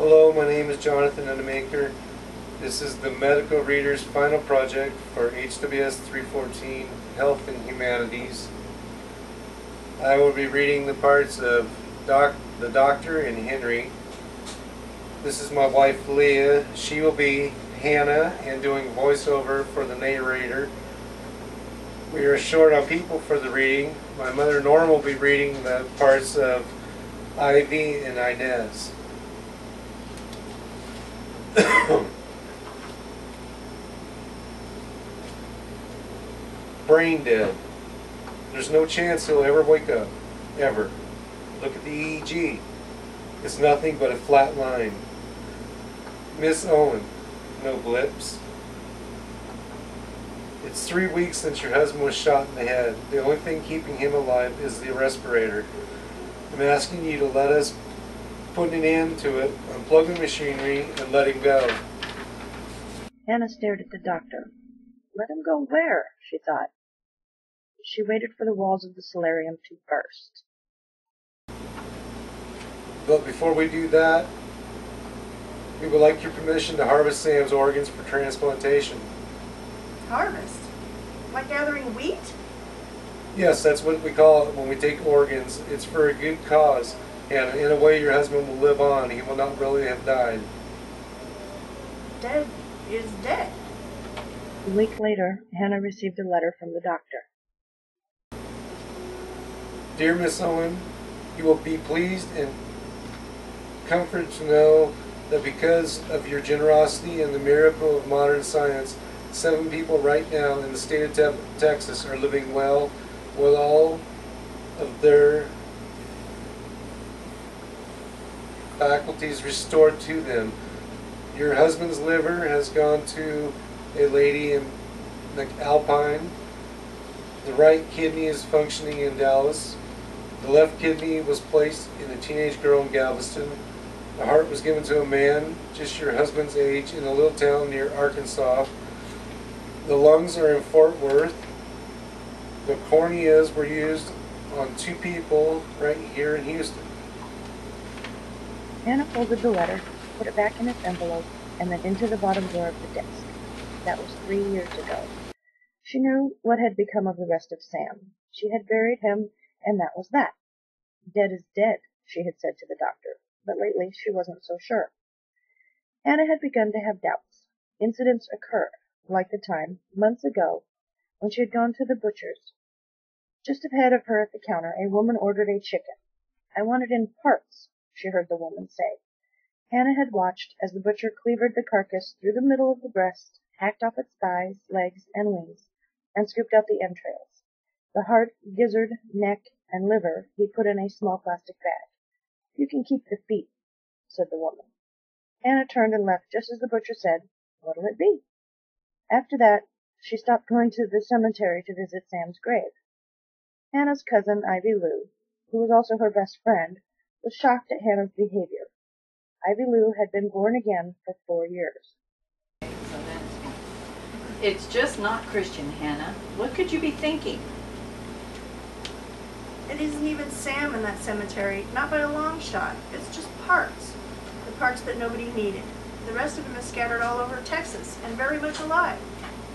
Hello, my name is Jonathan Unamaker. This is the Medical Reader's final project for hws314 Health and Humanities. I will be reading the parts of the Doctor and Henry. This is my wife Leah. She will be Hannah and doing voiceover for the narrator. We are short on people for the reading. My mother Norm will be reading the parts of Ivy and Inez. Brain dead. There's no chance he'll ever wake up. Ever. Look at the EEG. It's nothing but a flat line. Miss Owen. No blips. It's 3 weeks since your husband was shot in the head. The only thing keeping him alive is the respirator. I'm asking you to let us put an end to it, unplug the machinery, and let him go. Hannah stared at the doctor. Let him go where? She thought. She waited for the walls of the solarium to burst. But before we do that, we would like your permission to harvest Sam's organs for transplantation. Harvest? Like gathering wheat? Yes, that's what we call it when we take organs. It's for a good cause, and in a way your husband will live on. He will not really have died. Dead is dead. A week later, Hannah received a letter from the doctor. Dear Miss Owen, you will be pleased and comforted to know that because of your generosity and the miracle of modern science, 7 people right now in the state of Texas are living well with all of their faculties restored to them. Your husband's liver has gone to a lady in Alpine. The right kidney is functioning in Dallas. The left kidney was placed in a teenage girl in Galveston. The heart was given to a man just your husband's age in a little town near Arkansas. The lungs are in Fort Worth. The corneas were used on 2 people right here in Houston. Hannah folded the letter, put it back in its envelope, and then into the bottom drawer of the desk. That was 3 years ago. She knew what had become of the rest of Sam. She had buried him, and that was that. Dead is dead, she had said to the doctor, but lately she wasn't so sure. Hannah had begun to have doubts. Incidents occurred, like the time, months ago, when she had gone to the butcher's. Just ahead of her at the counter, a woman ordered a chicken. I want it in parts, she heard the woman say. Hannah had watched as the butcher cleavered the carcass through the middle of the breast, hacked off its thighs, legs, and wings, and scooped out the entrails. The heart, gizzard, neck, and liver he put in a small plastic bag. You can keep the feet, said the woman. Hannah turned and left just as the butcher said, What'll it be? After that, she stopped going to the cemetery to visit Sam's grave. Hannah's cousin, Ivy Lou, who was also her best friend, was shocked at Hannah's behavior. Ivy Lou had been born again for 4 years. It's just not Christian, Hannah. What could you be thinking? It isn't even Sam in that cemetery, not by a long shot. It's just parts. The parts that nobody needed. The rest of them is scattered all over Texas and very much alive.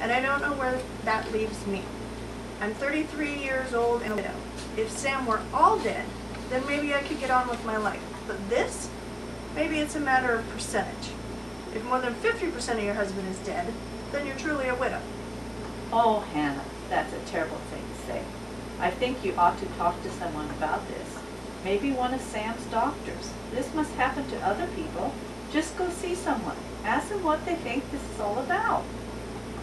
And I don't know where that leaves me. I'm 33 years old and a widow. If Sam were all dead, then maybe I could get on with my life. But this? Maybe it's a matter of percentage. If more than 50% of your husband is dead, then you're truly a widow. Oh, Hannah, that's a terrible thing to say. I think you ought to talk to someone about this. Maybe one of Sam's doctors. This must happen to other people. Just go see someone. Ask them what they think this is all about.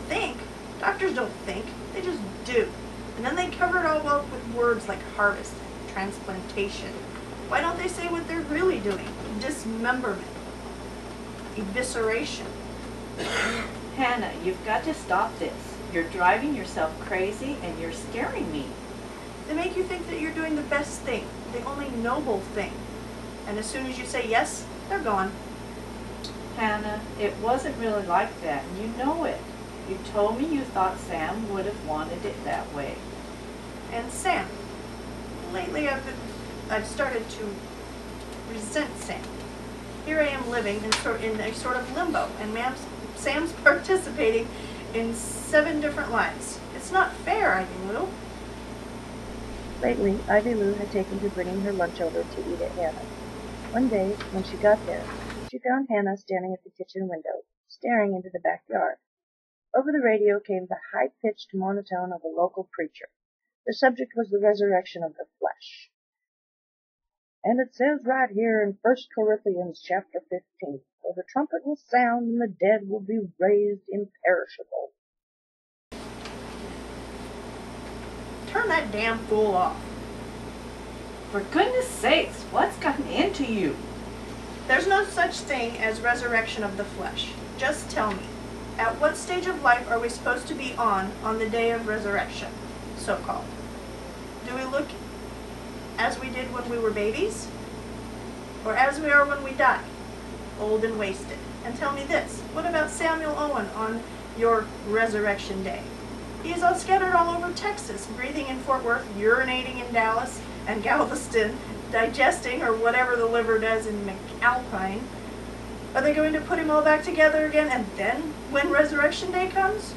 Think? Doctors don't think. They just do. And then they cover it all up with words like harvest, transplantation. Why don't they say what they're really doing? Dismemberment. Evisceration. Hannah, you've got to stop this. You're driving yourself crazy and you're scaring me. They make you think that you're doing the best thing, the only noble thing. And as soon as you say yes, they're gone. Hannah, it wasn't really like that, and you know it. You told me you thought Sam would have wanted it that way. And Sam. Lately I've started to resent Sam. Here I am living in a sort of limbo, and Sam's participating in 7 different lives. It's not fair, Ivy Lou. Lately, Ivy Lou had taken to bringing her lunch over to eat at Hannah's. One day, when she got there, she found Hannah standing at the kitchen window, staring into the backyard. Over the radio came the high-pitched monotone of a local preacher. The subject was the resurrection of the flesh. And it says right here in 1 Corinthians chapter 15, for the trumpet will sound and the dead will be raised imperishable. Turn that damn fool off. For goodness sakes, what's gotten into you? There's no such thing as resurrection of the flesh. Just tell me, at what stage of life are we supposed to be on the day of resurrection, so-called? Do we look as we did when we were babies? Or as we are when we die, old and wasted? And tell me this, what about Samuel Owen on your resurrection day? He is all scattered all over Texas, breathing in Fort Worth, urinating in Dallas and Galveston, digesting or whatever the liver does in McAlpine. Are they going to put him all back together again and then when resurrection day comes?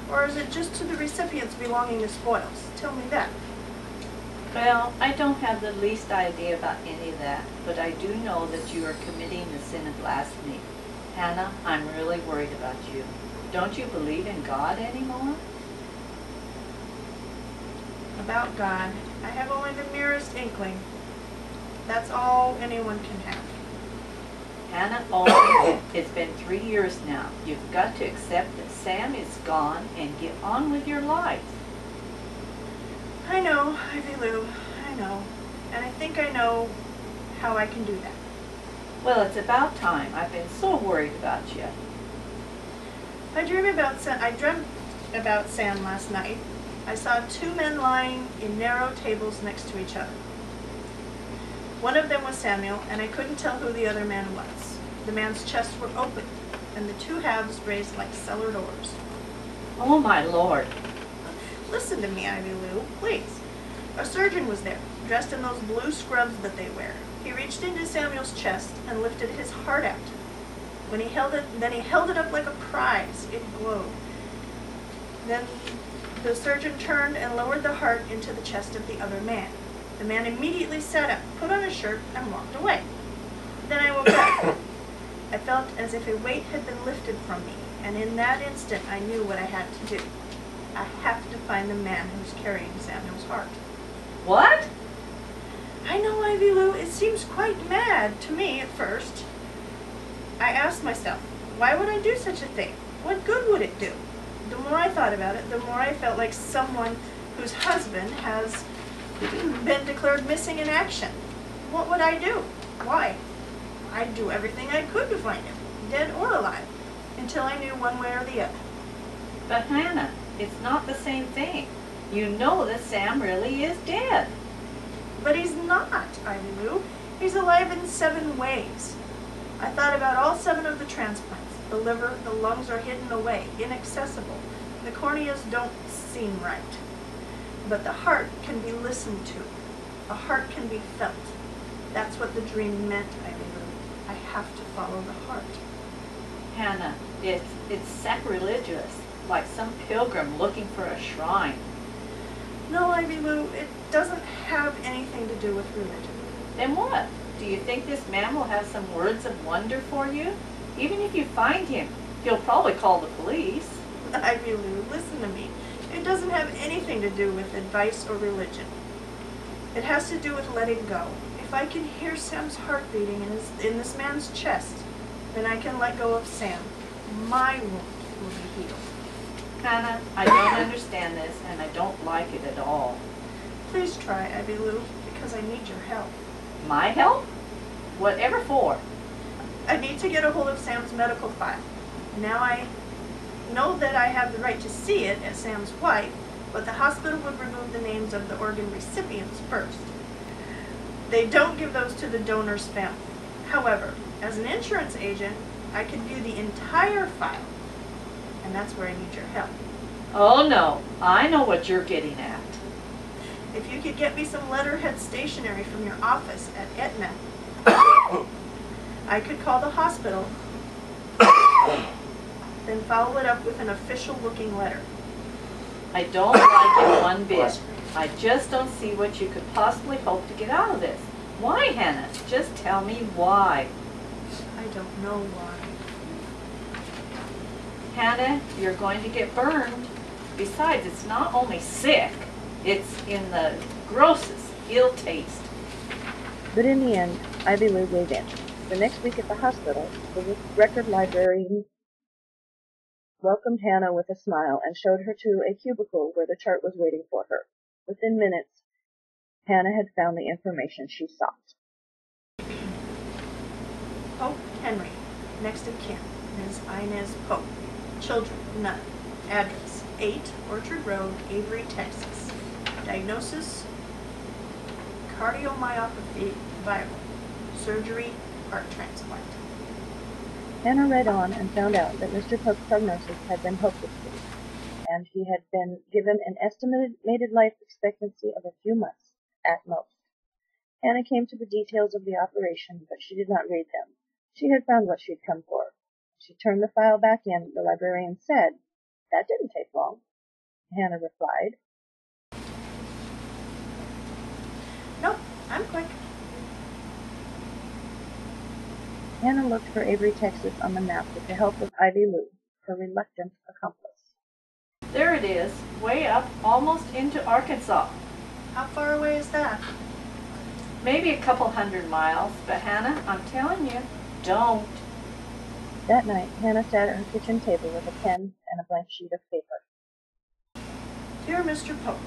Or is it just to the recipients belonging to spoils? Tell me that. Well, I don't have the least idea about any of that, but I do know that you are committing the sin of blasphemy. Hannah, I'm really worried about you. Don't you believe in God anymore? About God, I have only the merest inkling. That's all anyone can have. Hannah, oh, it's been 3 years now. You've got to accept that Sam is gone and get on with your life. I know, Ivy Lou, I know. And I think I know how I can do that. Well, it's about time. I've been so worried about you. I dreamt about Sam last night. I saw 2 men lying in narrow tables next to each other. One of them was Samuel, and I couldn't tell who the other man was. The man's chests were open, and the 2 halves raised like cellar doors. Oh, my Lord. Listen to me, Ivy Lou, please. A surgeon was there, dressed in those blue scrubs that they wear. He reached into Samuel's chest and lifted his heart out. Then he held it up like a prize. It glowed. Then the surgeon turned and lowered the heart into the chest of the other man. The man immediately sat up, put on his shirt, and walked away. Then I woke up. I felt as if a weight had been lifted from me, and in that instant I knew what I had to do. I have to find the man who's carrying Samuel's heart. What? I know, Ivy Lou, it seems quite mad to me at first. I asked myself, why would I do such a thing? What good would it do? The more I thought about it, the more I felt like someone whose husband has been declared missing in action. What would I do? Why? I'd do everything I could to find him, dead or alive, until I knew one way or the other. But Hannah, it's not the same thing. You know that Sam really is dead. But he's not, Ivy Lou. He's alive in 7 ways. I thought about all 7 of the transplants. The liver, the lungs are hidden away, inaccessible. The corneas don't seem right. But the heart can be listened to. A heart can be felt. That's what the dream meant, Ivy Lou. I have to follow the heart. Hannah, it's sacrilegious, like some pilgrim looking for a shrine. No, Ivy Lou, it doesn't have anything to do with religion. Then what? Do you think this man will have some words of wonder for you? Even if you find him, he'll probably call the police. Ivy Lou, listen to me. It doesn't have anything to do with advice or religion. It has to do with letting go. If I can hear Sam's heart beating in this man's chest, then I can let go of Sam. My wound will be healed. Hannah, I don't understand this, and I don't like it at all. Please try, Ivy Lou, because I need your help. My help? Whatever for? I need to get a hold of Sam's medical file. Now I know that I have the right to see it as Sam's wife, but the hospital would remove the names of the organ recipients first. They don't give those to the donor's family. However, as an insurance agent, I could view the entire file, and that's where I need your help. Oh no, I know what you're getting at. If you could get me some letterhead stationery from your office at Aetna, I could call the hospital, then follow it up with an official-looking letter. I don't like it one bit. I just don't see what you could possibly hope to get out of this. Why, Hannah? Just tell me why. I don't know why. Hannah, you're going to get burned. Besides, it's not only sick, it's in the grossest ill taste. But in the end, Ivy Lou gave in. The next week at the hospital, the record librarian welcomed Hannah with a smile and showed her to a cubicle where the chart was waiting for her. Within minutes, Hannah had found the information she sought. Pope Henry, next of kin, Ms. Inez Pope. Children, none. Address, 8 Orchard Road, Avery, Texas. Diagnosis, cardiomyopathy viral. Surgery, heart transplant. Hannah read on and found out that Mr. Pope's prognosis had been hopeless, and he had been given an estimated life expectancy of a few months, at most. Hannah came to the details of the operation, but she did not read them. She had found what she had come for. She turned the file back in. The librarian said, "That didn't take long." Hannah replied, Nope, I'm quick. Hannah looked for Avery, Texas on the map with the help of Ivy Lou, her reluctant accomplice. There it is, way up, almost into Arkansas. How far away is that? Maybe a couple 100 miles, but Hannah, I'm telling you, don't. That night, Hannah sat at her kitchen table with a pen and a blank sheet of paper. Dear Mr. Pope,